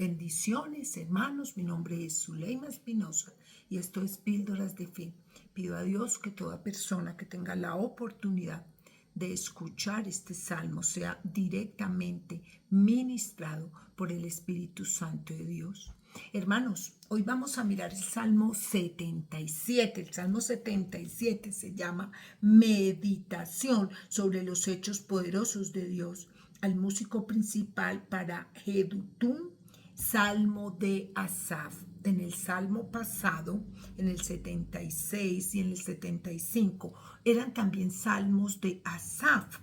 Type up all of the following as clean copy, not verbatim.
Bendiciones, hermanos. Mi nombre es Zuleima Espinosa y esto es Píldoras de Fe. Pido a Dios que toda persona que tenga la oportunidad de escuchar este salmo sea directamente ministrado por el Espíritu Santo de Dios. Hermanos, hoy vamos a mirar el Salmo 77. El Salmo 77 se llama Meditación sobre los hechos poderosos de Dios. Al músico principal para Jedutún, Salmo de Asaf. En el Salmo pasado, en el 76 y en el 75, eran también salmos de Asaf.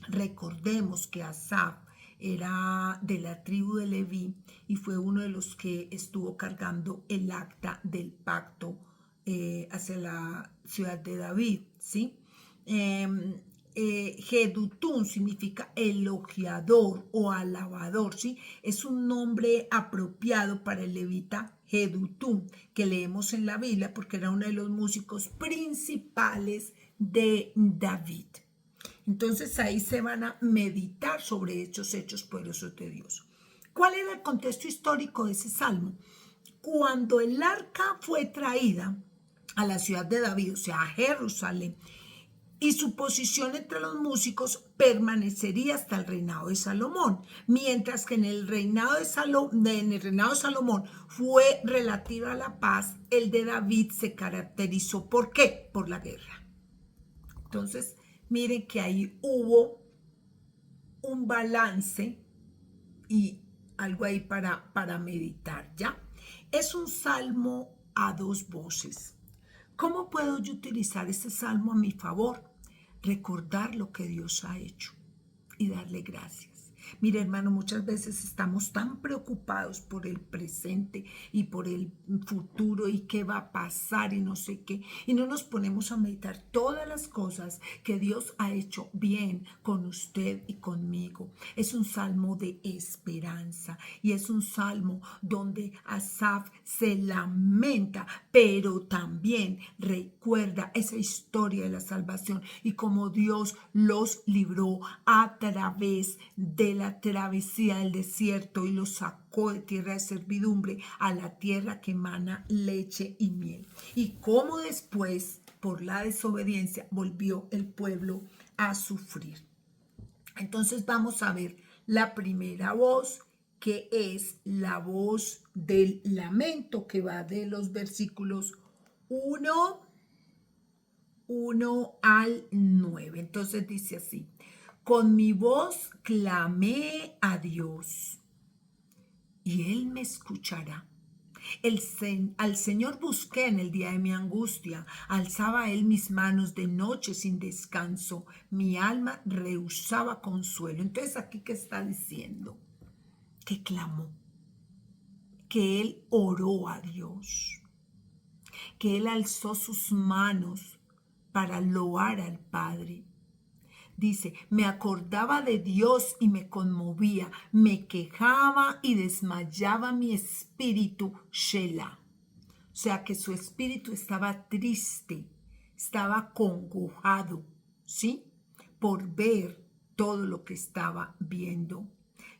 Recordemos que Asaf era de la tribu de Leví y fue uno de los que estuvo cargando el acta del pacto hacia la ciudad de David, ¿sí? Jedutún significa elogiador o alabador, ¿sí? Es un nombre apropiado para el levita Jedutún, que leemos en la Biblia porque era uno de los músicos principales de David. Entonces ahí se van a meditar sobre estos hechos poderosos de Dios. ¿Cuál era el contexto histórico de ese salmo? Cuando el arca fue traída a la ciudad de David, o sea, a Jerusalén, y su posición entre los músicos permanecería hasta el reinado de Salomón, mientras que en el reinado de Salomón fue relativa a la paz, el de David se caracterizó, ¿por qué? Por la guerra. Entonces, miren que ahí hubo un balance y algo ahí para meditar, ¿ya? Es un salmo a dos voces. ¿Cómo puedo yo utilizar este salmo a mi favor? Recordar lo que Dios ha hecho y darle gracias. Mire, hermano, muchas veces estamos tan preocupados por el presente y por el futuro y qué va a pasar y no sé qué, y no nos ponemos a meditar todas las cosas que Dios ha hecho bien con usted y conmigo. Es un salmo de esperanza y es un salmo donde Asaf se lamenta, pero también recuerda esa historia de la salvación y cómo Dios los libró a través de la travesía del desierto y los sacó de tierra de servidumbre a la tierra que emana leche y miel. Y cómo después, por la desobediencia, volvió el pueblo a sufrir. Entonces vamos a ver la primera voz, que es la voz del lamento, que va de los versículos 1 al 9. Entonces dice así: con mi voz clamé a Dios y Él me escuchará. Al Señor busqué en el día de mi angustia, alzaba Él mis manos de noche sin descanso, mi alma rehusaba consuelo. Entonces aquí, ¿qué está diciendo? Que clamó, que Él oró a Dios, que Él alzó sus manos para loar al Padre. Dice, me acordaba de Dios y me conmovía, me quejaba y desmayaba mi espíritu, Shelah. O sea que su espíritu estaba triste, estaba congojado, ¿sí? Por ver todo lo que estaba viendo.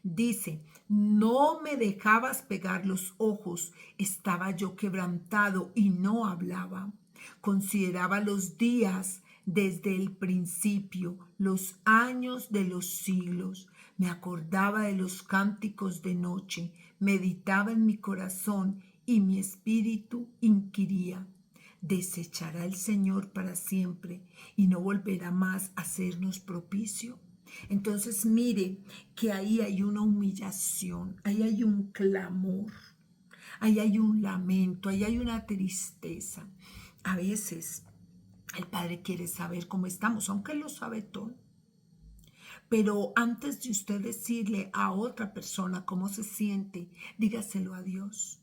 Dice, no me dejabas pegar los ojos, estaba yo quebrantado y no hablaba. Consideraba los días desde el principio, los años de los siglos. Me acordaba de los cánticos de noche, meditaba en mi corazón y mi espíritu inquiría. ¿Desechará el Señor para siempre y no volverá más a hacernos propicio? Entonces mire que ahí hay una humillación, ahí hay un clamor, ahí hay un lamento, ahí hay una tristeza. A veces el Padre quiere saber cómo estamos, aunque Él lo sabe todo. Pero antes de usted decirle a otra persona cómo se siente, dígaselo a Dios.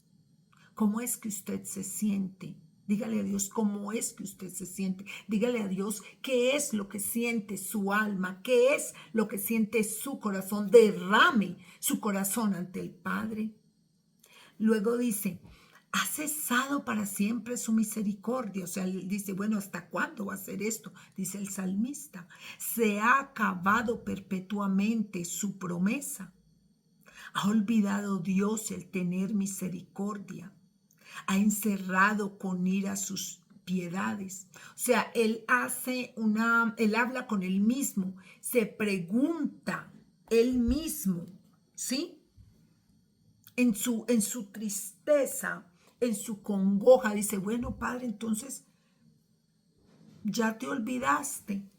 ¿Cómo es que usted se siente? Dígale a Dios cómo es que usted se siente. Dígale a Dios qué es lo que siente su alma, qué es lo que siente su corazón. Derrame su corazón ante el Padre. Luego dice, ha cesado para siempre su misericordia. O sea, él dice, bueno, ¿hasta cuándo va a ser esto? Dice el salmista, se ha acabado perpetuamente su promesa. Ha olvidado Dios el tener misericordia. Ha encerrado con ira sus piedades. O sea, él habla con él mismo, se pregunta él mismo, ¿sí? En su tristeza, en su congoja, dice, bueno, Padre, entonces ya te olvidaste,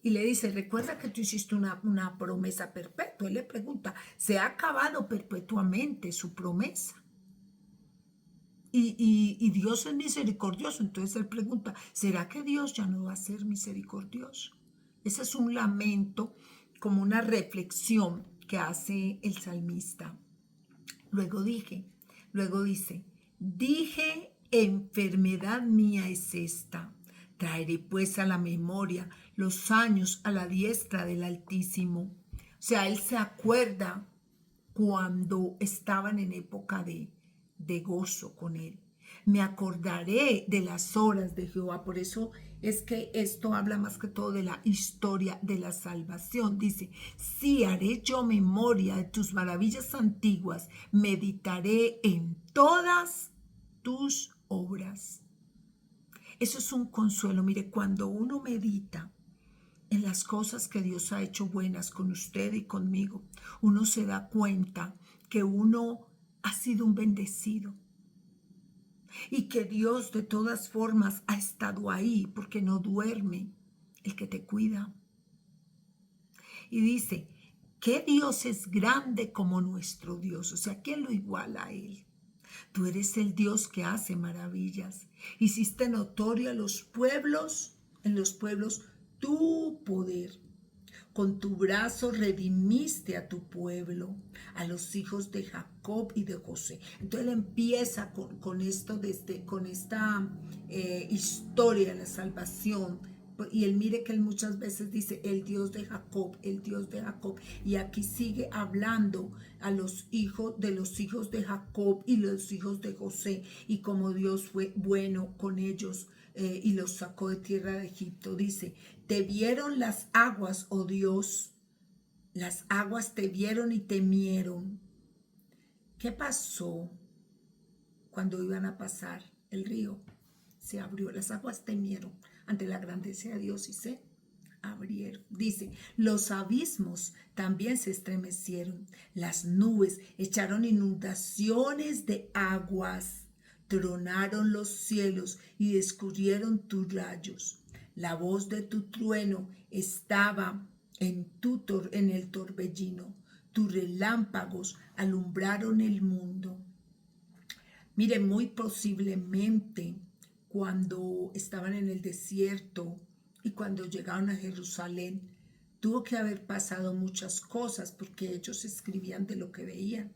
y le dice, recuerda que tú hiciste una promesa perpetua. Él le pregunta, ¿se ha acabado perpetuamente su promesa? Y Dios es misericordioso. Entonces él pregunta, ¿será que Dios ya no va a ser misericordioso? Ese es un lamento, como una reflexión que hace el salmista. Luego dice, enfermedad mía es esta. Traeré pues a la memoria los años a la diestra del Altísimo. O sea, él se acuerda cuando estaban en época de gozo con él. Me acordaré de las horas de Jehová. Por eso es que esto habla más que todo de la historia de la salvación. Dice, sí, haré yo memoria de tus maravillas antiguas, meditaré en todas tus obras. Eso es un consuelo. Mire, cuando uno medita en las cosas que Dios ha hecho buenas con usted y conmigo, uno se da cuenta que uno ha sido un bendecido y que Dios de todas formas ha estado ahí porque no duerme, el que te cuida. Y dice, ¿qué Dios es grande como nuestro Dios? O sea, ¿quién lo iguala a Él? Tú eres el Dios que hace maravillas. Hiciste notorio en los pueblos, tu poder. Con tu brazo redimiste a tu pueblo, a los hijos de Jacob y de José. Entonces él empieza con esto, con esta historia de la salvación. Y él mire que él muchas veces dice el Dios de Jacob, el Dios de Jacob. Y aquí sigue hablando a los hijos de Jacob y los hijos de José. Y como Dios fue bueno con ellos y los sacó de tierra de Egipto. Dice, te vieron las aguas, oh Dios, las aguas te vieron y temieron. ¿Qué pasó cuando iban a pasar el río? Se abrió, las aguas temieron ante la grandeza de Dios y se abrieron. Dice, los abismos también se estremecieron, las nubes echaron inundaciones de aguas, tronaron los cielos y escurrieron tus rayos. La voz de tu trueno estaba en el torbellino, tus relámpagos alumbraron el mundo. Mire, muy posiblemente cuando estaban en el desierto y cuando llegaron a Jerusalén, tuvo que haber pasado muchas cosas porque ellos escribían de lo que veían.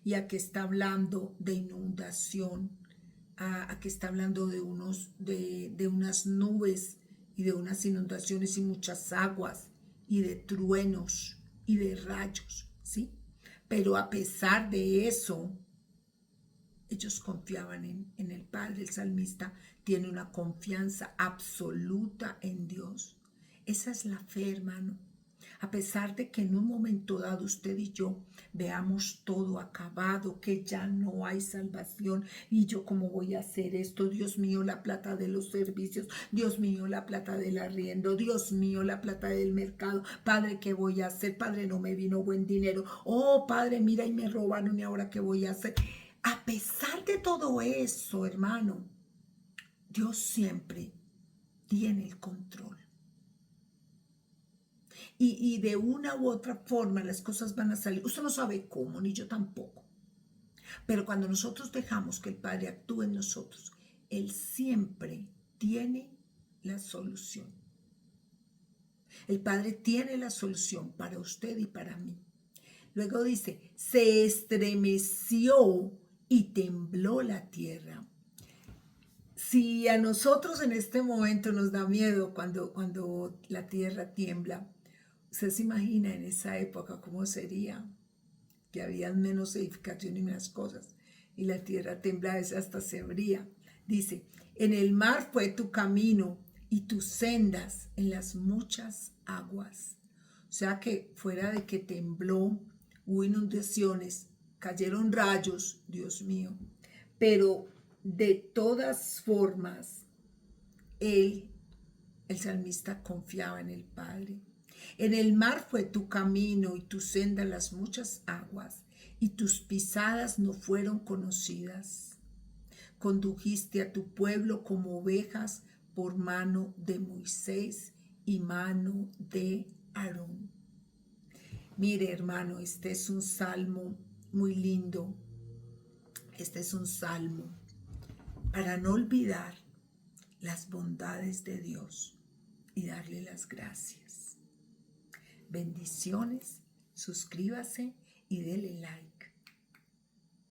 Y aquí está hablando de inundación, aquí está hablando de unas nubes y de unas inundaciones y muchas aguas y de truenos y de rayos, ¿sí? Pero a pesar de eso, ellos confiaban en el Padre. El salmista tiene una confianza absoluta en Dios. Esa es la fe, hermano. A pesar de que en un momento dado usted y yo veamos todo acabado, que ya no hay salvación y yo cómo voy a hacer esto, Dios mío, la plata de los servicios, Dios mío, la plata del arriendo, Dios mío, la plata del mercado, Padre, ¿qué voy a hacer? Padre, no me vino buen dinero, oh Padre, mira y me robaron y ahora ¿qué voy a hacer? A pesar de todo eso, hermano, Dios siempre tiene el control. Y de una u otra forma las cosas van a salir. Usted no sabe cómo, ni yo tampoco. Pero cuando nosotros dejamos que el Padre actúe en nosotros, Él siempre tiene la solución. El Padre tiene la solución para usted y para mí. Luego dice, se estremeció y tembló la tierra. Si a nosotros en este momento nos da miedo cuando la tierra tiembla, usted se imagina en esa época cómo sería, que había menos edificación y menos cosas, y la tierra temblaba, hasta se abría. Dice, en el mar fue tu camino y tus sendas en las muchas aguas. O sea que fuera de que tembló, hubo inundaciones, cayeron rayos, Dios mío, pero de todas formas, el salmista confiaba en el Padre. En el mar fue tu camino y tu senda las muchas aguas, y tus pisadas no fueron conocidas. Condujiste a tu pueblo como ovejas por mano de Moisés y mano de Aarón. Mire, hermano, este es un salmo muy lindo. Este es un salmo para no olvidar las bondades de Dios y darle las gracias. Bendiciones, suscríbase y dele like.